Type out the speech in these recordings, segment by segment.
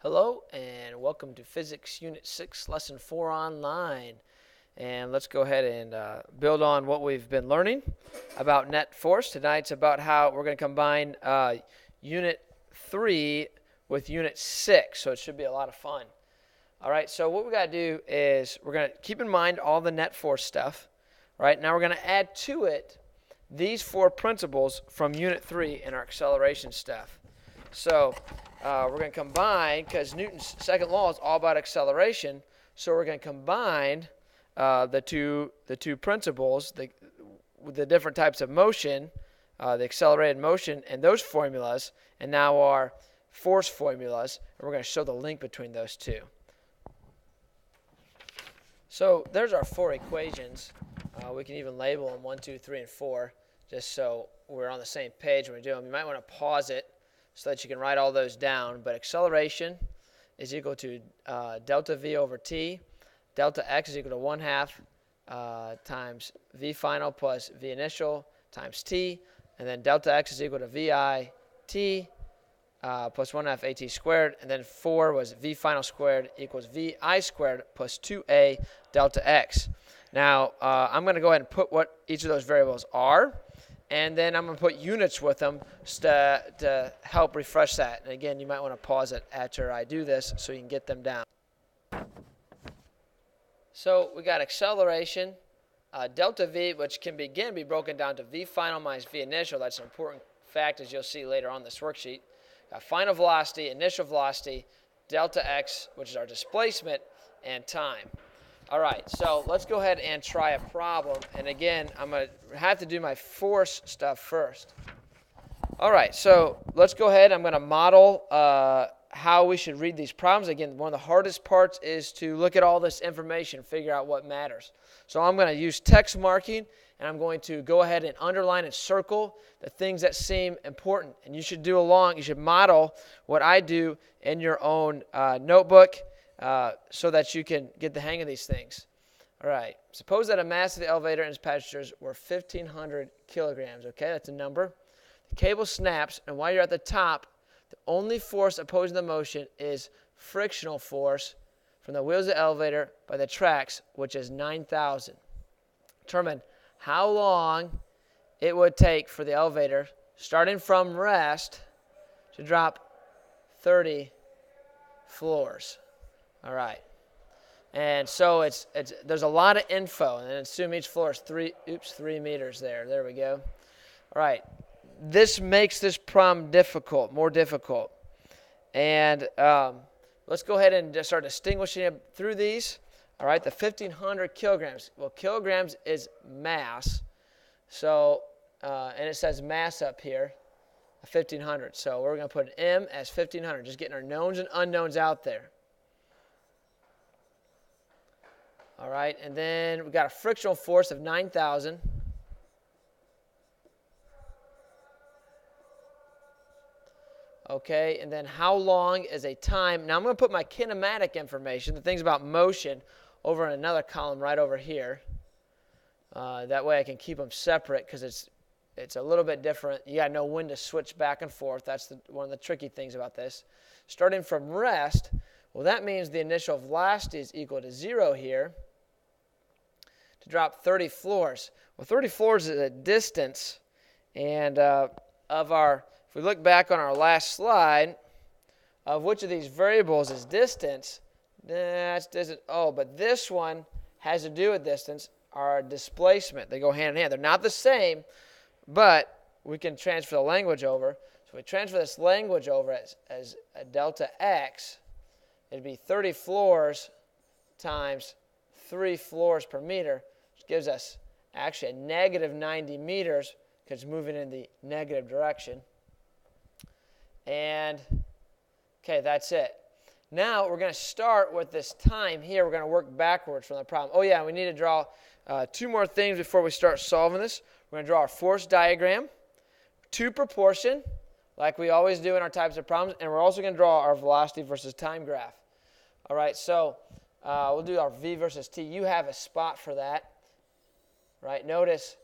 Hello and welcome to Physics Unit 6, Lesson 4 online. And let's go ahead and build on what we've been learning about net force. Tonight's about how we're going to combine Unit 3 with Unit 6, so it should be a lot of fun. All right, so what we got to do is we're going to keep in mind all the net force stuff. All right, now we're going to add to it these four principles from Unit 3 in our acceleration stuff. So we're going to combine, because Newton's second law is all about acceleration, so we're going to combine the two principles, the different types of motion, the accelerated motion, and those formulas, and now our force formulas, and we're going to show the link between those two. So there's our four equations. We can even label them 1, 2, 3, and 4, just so we're on the same page when we do them. You might want to pause it so that you can write all those down. But acceleration is equal to delta v over t. Delta x is equal to 1/2 times v final plus v initial times t. And then delta x is equal to vi t plus 1/2 at squared. And then 4 was v final squared equals vi squared plus 2a delta x. Now, I'm going to go ahead and put what each of those variables are. And then I'm going to put units with them to help refresh that. And again, you might want to pause it after I do this so you can get them down. So we got acceleration, delta v, which can again be broken down to v final minus v initial. That's an important fact, as you'll see later on this worksheet. Got final velocity, initial velocity, delta x, which is our displacement, and time. All right, so let's go ahead and try a problem. And again, I'm going to have to do my force stuff first. All right, so let's go ahead. I'm going to model how we should read these problems. Again, one of the hardest parts is to look at all this information, figure out what matters. So I'm going to use text marking, and I'm going to go ahead and underline and circle the things that seem important. And you should you should model what I do in your own notebook. So that you can get the hang of these things. All right. Suppose that a mass of the elevator and its passengers were 1,500 kilograms. Okay, that's a number. The cable snaps, and while you're at the top, the only force opposing the motion is frictional force from the wheels of the elevator by the tracks, which is 9,000. Determine how long it would take for the elevator, starting from rest, to drop 30 floors. All right, and so there's a lot of info, and then assume each floor is 3 meters there. There we go. All right, this makes this problem more difficult. And let's go ahead and just start distinguishing through these. All right, the 1,500 kilograms. Well, kilograms is mass, so and it says mass up here, 1,500. So we're going to put an M as 1,500, just getting our knowns and unknowns out there. All right, and then we've got a frictional force of 9,000. Okay, and then how long is a time? Now I'm going to put my kinematic information, the things about motion, over in another column right over here. That way I can keep them separate because it's a little bit different. You got to know when to switch back and forth. That's one of the tricky things about this. Starting from rest, well, that means the initial velocity is equal to 0 here. To drop 30 floors. Well, 30 floors is a distance, and if we look back on our last slide, of which of these variables is distance, that's distance. Oh, but this one has to do with distance, our displacement. They go hand in hand. They're not the same, but we can transfer the language over. So we transfer this language over as a delta x. It'd be 30 floors times 3 floors per meter, which gives us actually a negative 90 meters because it's moving in the negative direction. And, okay, that's it. Now we're going to start with this time here. We're going to work backwards from the problem. Oh, yeah, we need to draw two more things before we start solving this. We're going to draw our force diagram, to proportion, like we always do in our types of problems, and we're also going to draw our velocity versus time graph. All right, so we'll do our V versus T. You have a spot for that. Right? Notice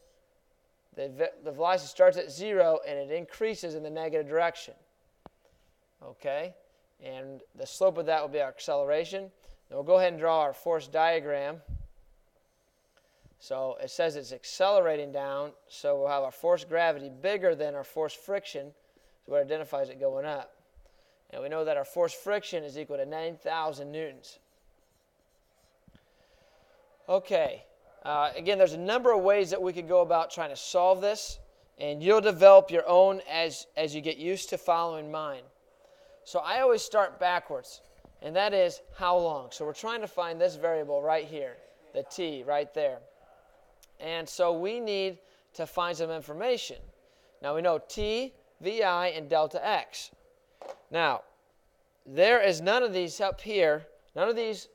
the velocity starts at 0 and it increases in the negative direction. Okay? And the slope of that will be our acceleration. Then we'll go ahead and draw our force diagram. So it says it's accelerating down, so we'll have our force gravity bigger than our force friction, so what identifies it going up. And we know that our force friction is equal to 9,000 newtons. Okay, again, there's a number of ways that we could go about trying to solve this, and you'll develop your own as you get used to following mine. So I always start backwards, and that is how long. So we're trying to find this variable right here, the t right there. And so we need to find some information. Now we know t, vi, and delta x. Now, there is none of these up here, none of these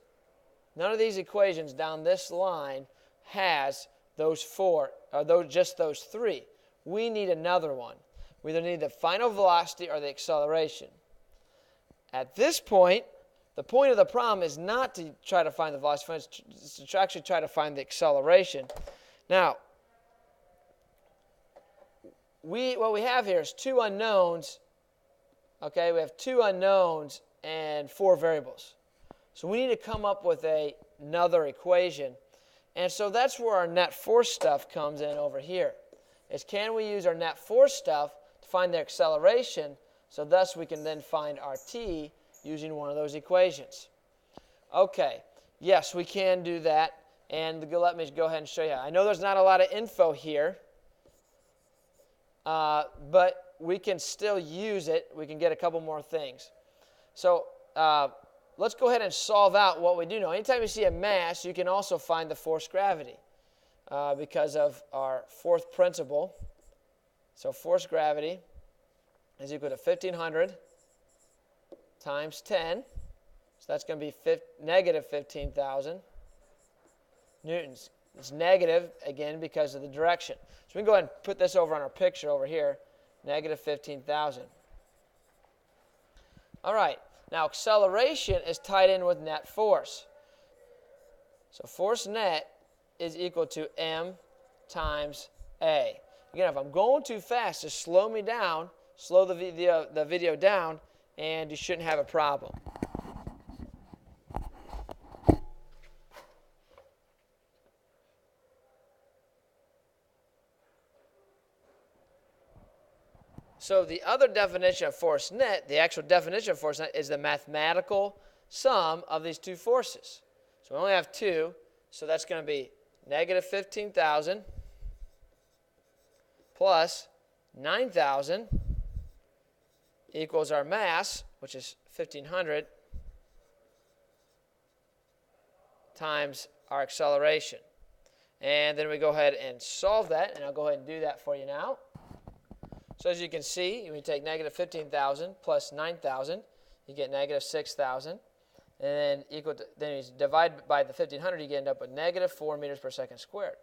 equations down this line has those four, or just those three. We need another one. We either need the final velocity or the acceleration. At this point, the point of the problem is not to try to find the velocity, it's to actually try to find the acceleration. Now, what we have here is two unknowns. Okay, we have two unknowns and four variables. So we need to come up with another equation. And so that's where our net force stuff comes in over here. Is can we use our net force stuff to find the acceleration, so thus we can then find our t using one of those equations. Okay, yes, we can do that. And let me go ahead and show you. I know there's not a lot of info here, but we can still use it. We can get a couple more things. So let's go ahead and solve out what we do know. Anytime you see a mass, you can also find the force gravity because of our fourth principle. So force gravity is equal to 1,500 times 10. So that's going to be negative 15,000 newtons. It's negative, again, because of the direction. So we can go ahead and put this over on our picture over here, negative 15,000. All right, now acceleration is tied in with net force. So force net is equal to m times a. Again, if I'm going too fast, just slow me down, slow the video down, and you shouldn't have a problem. So the other definition of force net, the actual definition of force net, is the mathematical sum of these two forces. So we only have two, so that's going to be negative 15,000 plus 9,000 equals our mass, which is 1,500, times our acceleration. And then we go ahead and solve that, and I'll go ahead and do that for you now. So as you can see, we take negative 15,000 plus 9,000, you get negative 6,000. And then then you divide by the 1,500, you end up with negative 4 meters per second squared.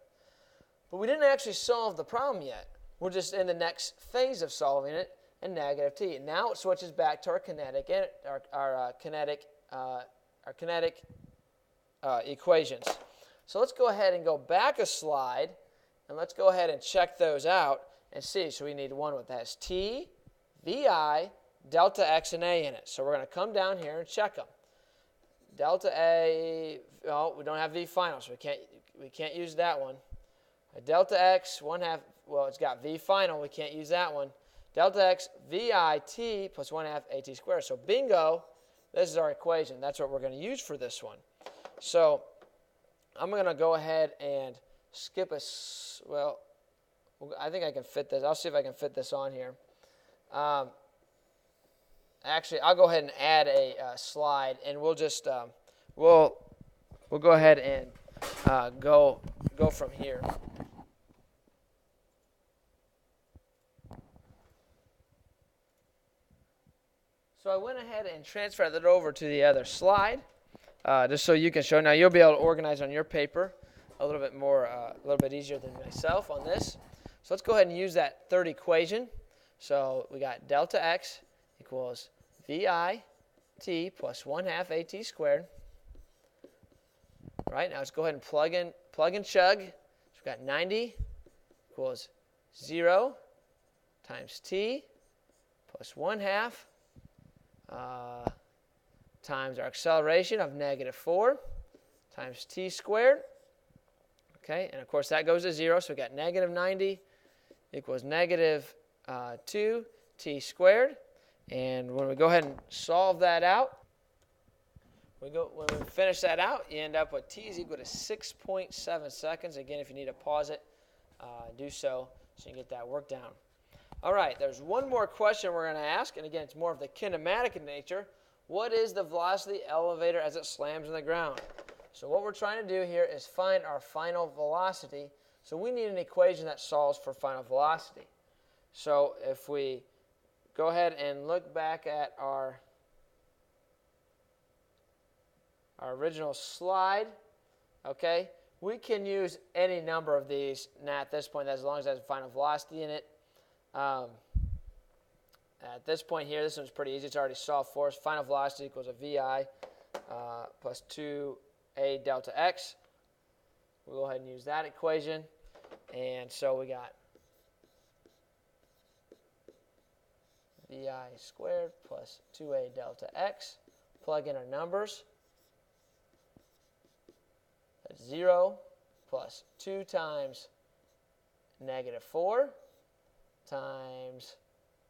But we didn't actually solve the problem yet. We're just in the next phase of solving it, and negative t. And now it switches back to our kinetic equations. So let's go ahead and go back a slide, and let's go ahead and check those out and see. So we need one that has t, vi, delta x, and a in it. So we're going to come down here and check them. Delta a, well, we don't have v final, so we can't use that one. Delta x, 1/2, well, it's got v final, we can't use that one. Delta x, vi t plus 1/2 at squared. So bingo, this is our equation. That's what we're going to use for this one. So I'm going to go ahead and skip well, I think I can fit this. I'll see if I can fit this on here. Actually, I'll go ahead and add a slide, and we'll just we'll go ahead and go from here. So I went ahead and transferred it over to the other slide, just so you can show. Now you'll be able to organize on your paper a little bit more, a little bit easier than myself on this. So let's go ahead and use that third equation. So we got delta x equals vi t plus 1/2 at squared. All right, now let's go ahead and plug and chug. So we've got 90 equals 0 times t plus 1/2 times our acceleration of -4 times t squared. Okay, and of course that goes to 0, so we got -90 equals -2 t squared. And when we go ahead and solve that out, when we finish that out, you end up with t is equal to 6.7 seconds. Again, if you need to pause it, do so you can get that work down. All right, there's one more question we're going to ask, and again, it's more of the kinematic in nature. What is the velocity of the elevator as it slams in the ground? So what we're trying to do here is find our final velocity. So we need an equation that solves for final velocity. So if we go ahead and look back at our original slide, okay, we can use any number of these now at this point, as long as it has a final velocity in it. At this point here, this one's pretty easy. It's already solved for us. Final velocity equals a VI plus 2A delta X. We'll go ahead and use that equation. And so we got VI squared plus 2A delta X. Plug in our numbers. That's 0 plus 2 times -4 times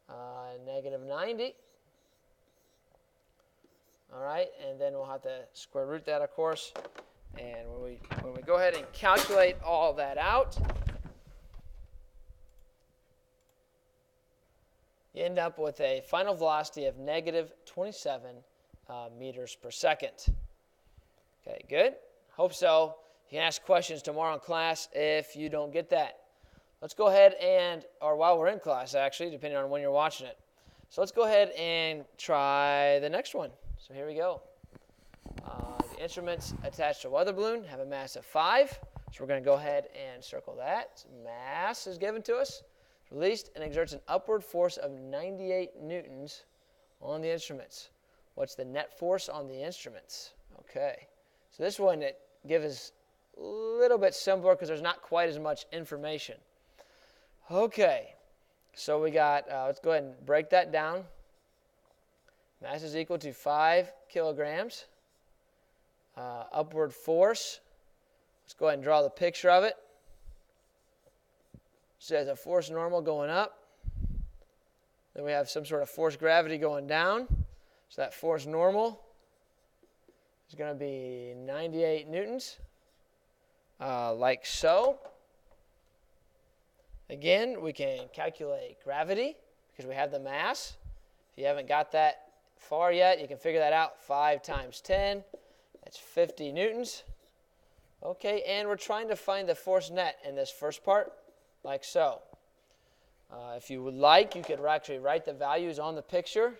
-90. All right, and then we'll have to square root that, of course. And when we go ahead and calculate all that out, you end up with a final velocity of -27 meters per second. Okay, good. Hope so. You can ask questions tomorrow in class if you don't get that. Let's go ahead and, or while we're in class actually, depending on when you're watching it. So let's go ahead and try the next one. So here we go. The instruments attached to a weather balloon have a mass of 5. So we're going to go ahead and circle that. So mass is given to us, released, and exerts an upward force of 98 newtons on the instruments. What's the net force on the instruments? Okay. So this one, it gives us a little bit simpler because there's not quite as much information. Okay, so we got, let's go ahead and break that down. Mass is equal to 5 kilograms. Upward force, let's go ahead and draw the picture of it. So there's a force normal going up. Then we have some sort of force gravity going down. So that force normal is going to be 98 newtons, like so. Again, we can calculate gravity because we have the mass. If you haven't got that far yet, you can figure that out. 5 times 10, that's 50 newtons. Okay, and we're trying to find the force net in this first part, like so. If you would like, you could actually write the values on the picture.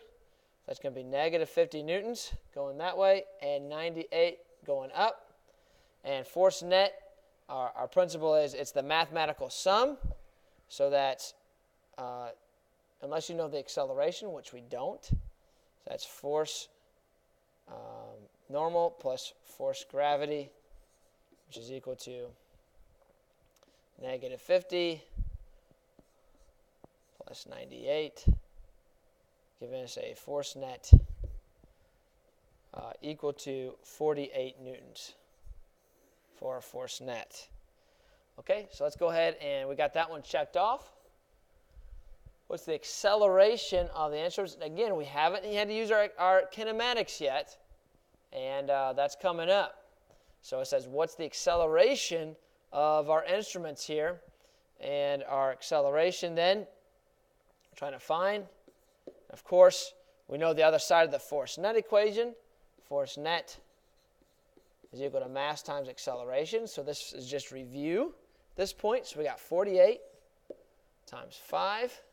That's going to be -50 newtons going that way and 98 going up. And force net, our principle is it's the mathematical sum. So that's, unless you know the acceleration, which we don't, so that's force normal plus force gravity, which is equal to -50 plus 98, giving us a force net equal to 48 newtons for a force net. Okay, so let's go ahead and we got that one checked off. What's the acceleration of the instruments? Again, we haven't had to use our kinematics yet, and that's coming up. So it says, what's the acceleration of our instruments here? And our acceleration then, we're trying to find. Of course, we know the other side of the force net equation. Force net is equal to mass times acceleration. So this is just review at this point. So we got 48 times 5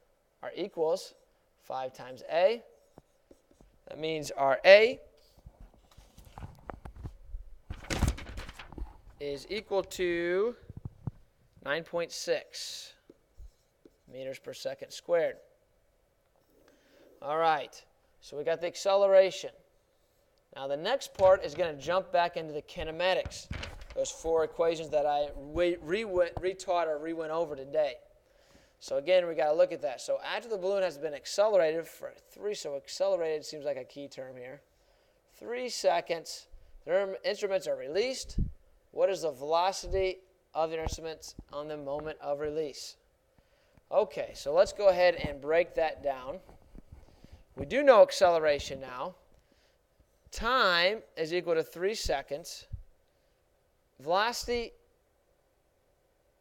are equals 5 times A. That means our A is equal to 9.6 meters per second squared. All right, so we got the acceleration. Now the next part is going to jump back into the kinematics, those 4 equations that I retaught or re-went over today. So again, we got to look at that. So after the balloon has been accelerated for 3, so accelerated seems like a key term here, 3 seconds, their instruments are released. What is the velocity of the instruments on the moment of release? Okay, so let's go ahead and break that down. We do know acceleration now. Time is equal to 3 seconds. Velocity,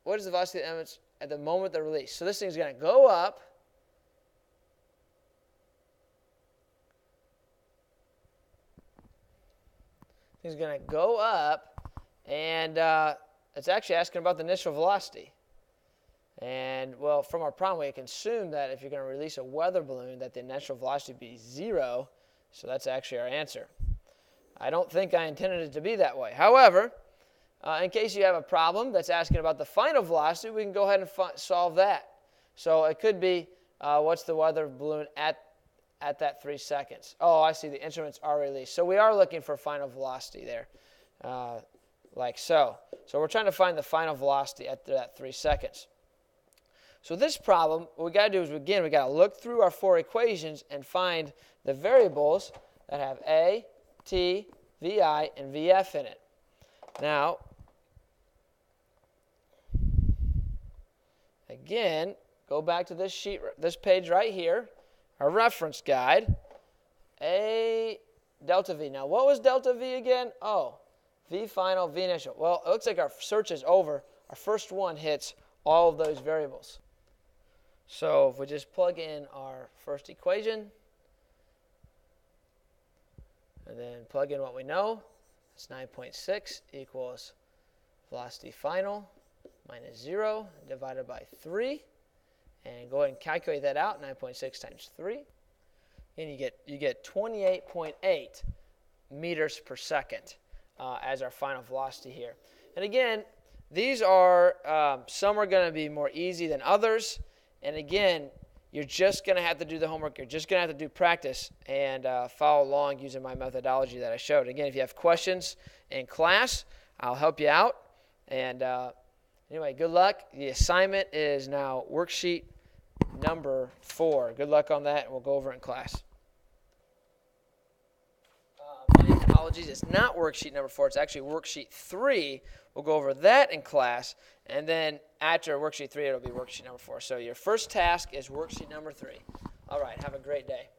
what is the velocity of the instruments at the moment they're released? So this thing's going to go up. It's going to go up, and it's actually asking about the initial velocity. And, well, from our problem, we can assume that if you're going to release a weather balloon, that the initial velocity would be 0. So that's actually our answer. I don't think I intended it to be that way. However, in case you have a problem that's asking about the final velocity, we can go ahead and solve that. So it could be, what's the weather balloon at that 3 seconds? Oh, I see. The instruments are released. So we are looking for final velocity there, like so. So we're trying to find the final velocity at that 3 seconds. So this problem, what we got to do is, again, we got to look through our 4 equations and find the variables that have A, T, VI, and VF in it. Now, again, go back to this sheet, this page right here, our reference guide, A, delta V. Now, what was delta V again? Oh, V final, V initial. Well, it looks like our search is over. Our first one hits all of those variables. So if we just plug in our first equation, and then plug in what we know, it's 9.6 equals velocity final minus 0 divided by 3. And go ahead and calculate that out, 9.6 times 3. And you get 28.8 meters per second as our final velocity here. And again, these are, some are going to be more easy than others. And again, you're just going to have to do the homework. You're just going to have to do practice and follow along using my methodology that I showed. Again, if you have questions in class, I'll help you out. And anyway, good luck. The assignment is now worksheet number 4. Good luck on that, and we'll go over it in class. My apologies. It's not worksheet number 4. It's actually worksheet 3. We'll go over that in class, and then after worksheet 3, it'll be worksheet number 4. So your first task is worksheet number 3. All right, have a great day.